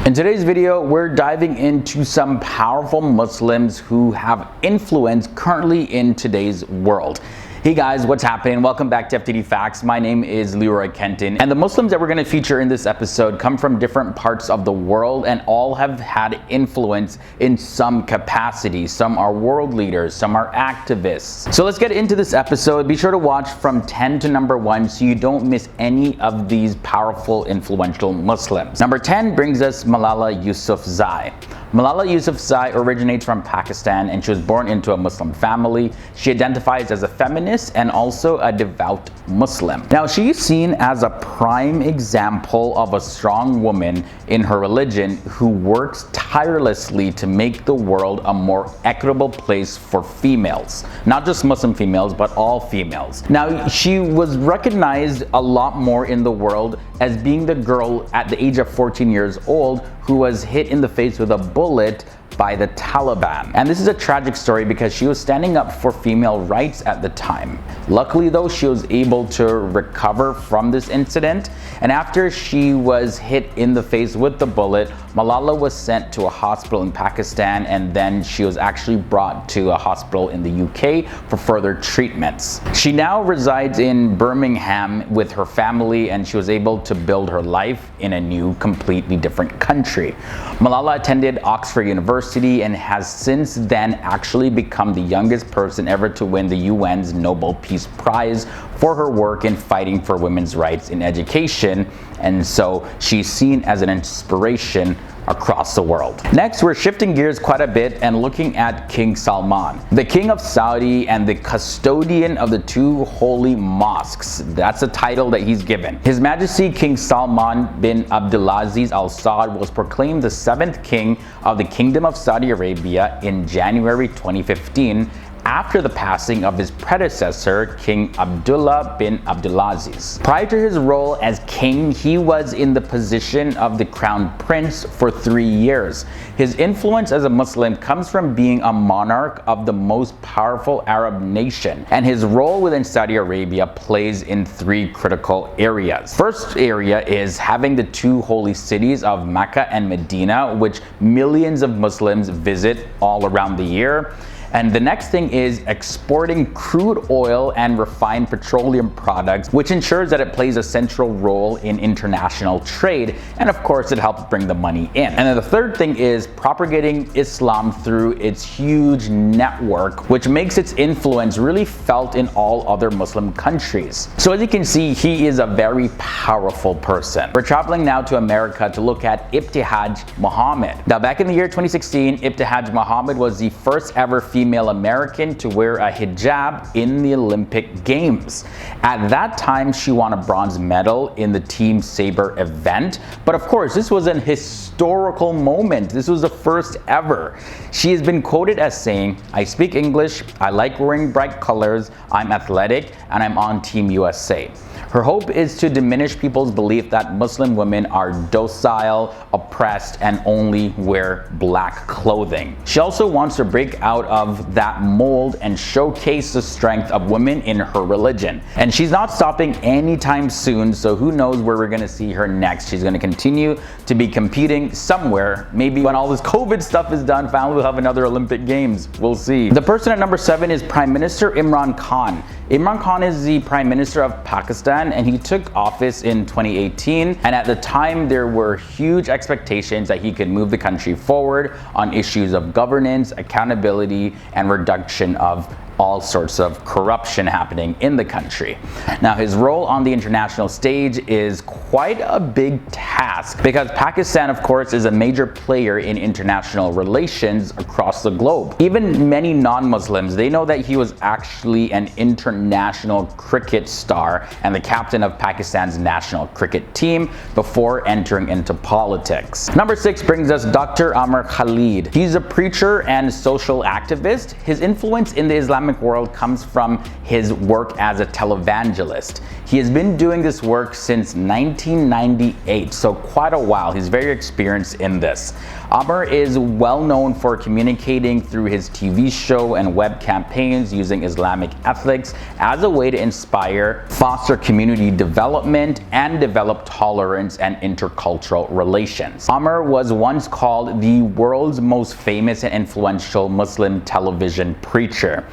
In today's video, we're diving into some powerful Muslims who have influence currently in today's world. Hey guys, what's happening? Welcome back to FTD Facts. My name is Leroy Kenton, and the Muslims that we're going to feature in this episode come from different parts of the world and all have had influence in some capacity. Some are world leaders, some are activists. So let's get into this episode. Be sure to watch from 10 to number 1 so you don't miss any of these powerful, influential Muslims. Number 10 brings us Malala Yousafzai. Malala Yousafzai originates from Pakistan and she was born into a Muslim family. She identifies as a feminist and also a devout Muslim. Now, she is seen as a prime example of a strong woman in her religion who works tirelessly to make the world a more equitable place for females. Not just Muslim females, but all females. Now, she was recognized a lot more in the world as being the girl at the age of 14 years old who was hit in the face with a bullet by the Taliban. And this is a tragic story because she was standing up for female rights at the time. Luckily though, she was able to recover from this incident, and after she was hit in the face with the bullet, Malala was sent to a hospital in Pakistan, and then she was actually brought to a hospital in the UK for further treatments. She now resides in Birmingham with her family, and she was able to build her life in a new, completely different country. Malala attended Oxford University and has since then actually become the youngest person ever to win the UN's Nobel Peace Prize for her work in fighting for women's rights in education, and so she's seen as an inspiration across the world. Next, we're shifting gears quite a bit and looking at King Salman, the King of Saudi and the custodian of the two holy mosques. That's the title that he's given. His Majesty King Salman bin Abdulaziz Al Saud was proclaimed the 7th King of the Kingdom of Saudi Arabia in January 2015 after the passing of his predecessor, King Abdullah bin Abdulaziz. Prior to his role as king, he was in the position of the crown prince for 3 years. His influence as a Muslim comes from being a monarch of the most powerful Arab nation, and his role within Saudi Arabia plays in 3 critical areas. First area is having the 2 holy cities of Mecca and Medina, which millions of Muslims visit all around the year. And the next thing is exporting crude oil and refined petroleum products, which ensures that it plays a central role in international trade. And of course, it helps bring the money in. And then the third thing is propagating Islam through its huge network, which makes its influence really felt in all other Muslim countries. So as you can see, he is a very powerful person. We're traveling now to America to look at Ibtihaj Muhammad. Now, back in the year 2016, Ibtihaj Muhammad was the first ever female American to wear a hijab in the Olympic Games. At that time, she won a bronze medal in the team saber event. But of course, this was an historical moment. This was the first ever. She has been quoted as saying, "I speak English, I like wearing bright colors, I'm athletic, and I'm on Team USA." Her hope is to diminish people's belief that Muslim women are docile, oppressed, and only wear black clothing. She also wants to break out of that mold and showcase the strength of women in her religion. And she's not stopping anytime soon, so who knows where we're gonna see her next. She's gonna continue to be competing somewhere. Maybe when all this COVID stuff is done, finally we'll have another Olympic Games. We'll see. The person at number 7 is Prime Minister Imran Khan. Imran Khan is the Prime Minister of Pakistan, and he took office in 2018, and at the time there were huge expectations that he could move the country forward on issues of governance, accountability, and reduction of all sorts of corruption happening in the country. Now, his role on the international stage is quite a big task because Pakistan, of course, is a major player in international relations across the globe. Even many non-Muslims, they know that he was actually an international cricket star and the captain of Pakistan's national cricket team before entering into politics. Number 6 brings us Dr. Amer Khalid. He's a preacher and social activist. His influence in the Islamic world comes from his work as a televangelist. He has been doing this work since 1998, so quite a while. He's very experienced in this. Amer is well known for communicating through his TV show and web campaigns using Islamic ethics as a way to inspire, foster community development, and develop tolerance and intercultural relations. Amer was once called the world's most famous and influential Muslim television preacher.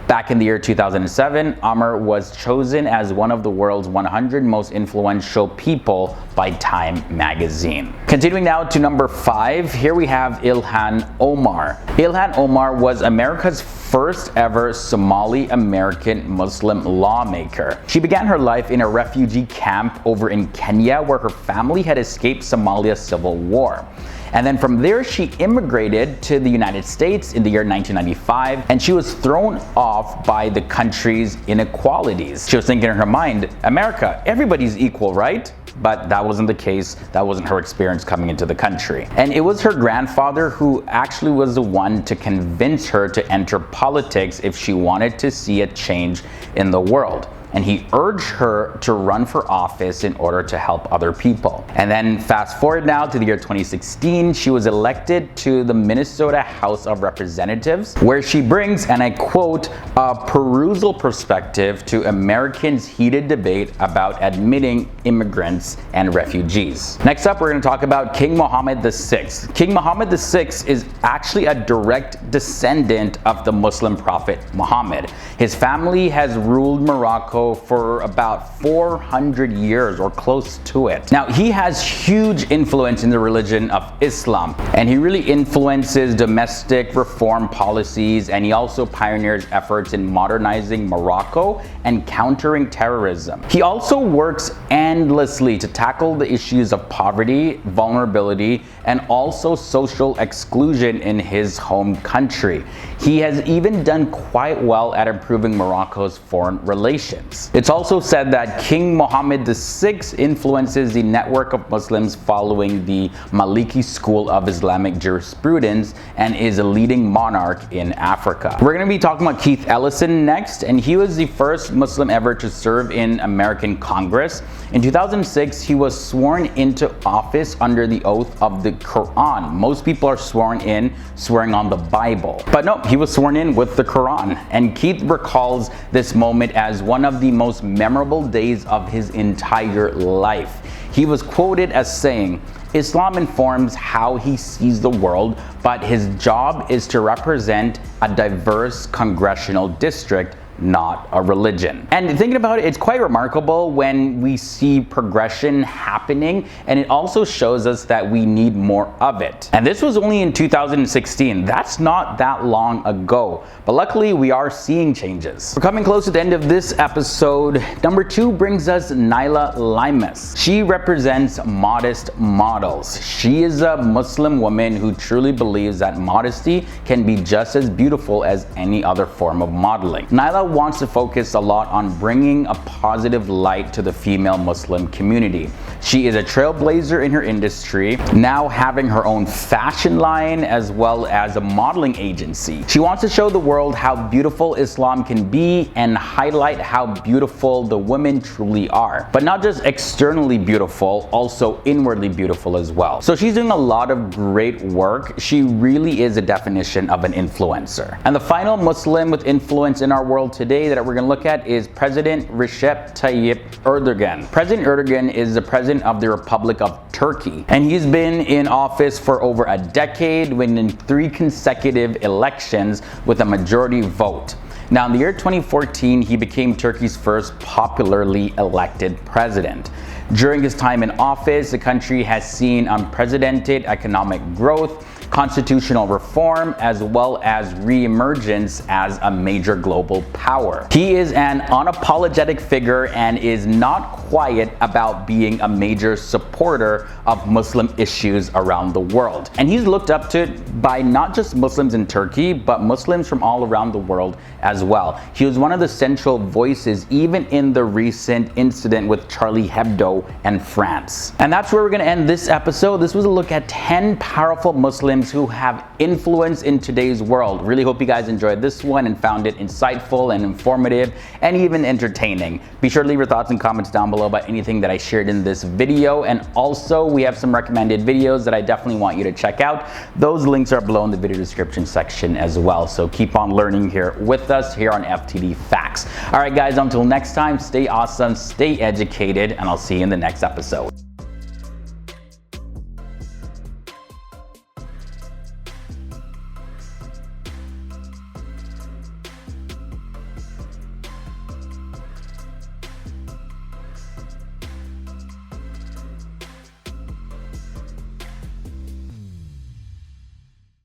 Back in the year 2007, Amer was chosen as one of the world's 100 most influential people by Time magazine. Continuing now to number 5, here we have Ilhan Omar. Ilhan Omar was America's first ever Somali American Muslim lawmaker. She began her life in a refugee camp over in Kenya, where her family had escaped Somalia's civil war. And then from there, she immigrated to the United States in the year 1995, and she was thrown off by the country's inequalities. She was thinking in her mind, America, everybody's equal, right? But that wasn't the case. That wasn't her experience coming into the country. And it was her grandfather who actually was the one to convince her to enter politics if she wanted to see a change in the world. And he urged her to run for office in order to help other people. And then fast forward now to the year 2016, she was elected to the Minnesota House of Representatives, where she brings, and I quote, a perusal perspective to Americans' heated debate about admitting immigrants and refugees. Next up, we're going to talk about King Mohammed VI. King Mohammed VI is actually a direct descendant of the Muslim prophet Muhammad. His family has ruled Morocco for about 400 years or close to it. Now, he has huge influence in the religion of Islam, and he really influences domestic reform policies, and he also pioneers efforts in modernizing Morocco and countering terrorism. He also works endlessly to tackle the issues of poverty, vulnerability, and also social exclusion in his home country. He has even done quite well at improving Morocco's foreign relations. It's also said that King Mohammed VI influences the network of Muslims following the Maliki school of Islamic jurisprudence and is a leading monarch in Africa. We're going to be talking about Keith Ellison next, and he was the first Muslim ever to serve in American Congress. In 2006, he was sworn into office under the oath of the Quran. Most people are swearing on the Bible. But no, he was sworn in with the Quran. And Keith recalls this moment as one of the most memorable days of his entire life. He was quoted as saying, "Islam informs how he sees the world, but his job is to represent a diverse congressional district, not a religion." And thinking about it, it's quite remarkable when we see progression happening, and it also shows us that we need more of it. And this was only in 2016. That's not that long ago, but luckily we are seeing changes. We're coming close to the end of this episode. Number 2 brings us Nyla Limas. She represents modest models. She is a Muslim woman who truly believes that modesty can be just as beautiful as any other form of modeling. Nyla wants to focus a lot on bringing a positive light to the female Muslim community. She is a trailblazer in her industry, now having her own fashion line as well as a modeling agency. She wants to show the world how beautiful Islam can be and highlight how beautiful the women truly are. But not just externally beautiful, also inwardly beautiful as well. So she's doing a lot of great work. She really is a definition of an influencer. And the final Muslim with influence in our world today that we're going to look at is President Recep Tayyip Erdogan. President Erdogan is the president of the Republic of Turkey, and he's been in office for over a decade, winning 3 consecutive elections with a majority vote. Now, in the year 2014, he became Turkey's first popularly elected president. During his time in office, the country has seen unprecedented economic growth, constitutional reform, as well as re-emergence as a major global power. He is an unapologetic figure and is not quiet about being a major supporter of Muslim issues around the world. And he's looked up to by not just Muslims in Turkey, but Muslims from all around the world as well. He was one of the central voices even in the recent incident with Charlie Hebdo Mexico, and France. And that's where we're going to end this episode. This was a look at 10 powerful Muslims who have influence in today's world. Really hope you guys enjoyed this one and found it insightful and informative and even entertaining. Be sure to leave your thoughts and comments down below about anything that I shared in this video. And also, we have some recommended videos that I definitely want you to check out. Those links are below in the video description section as well. So keep on learning here with us here on FTD Facts. All right, guys, until next time, stay awesome, stay educated, and I'll see you in the next episode.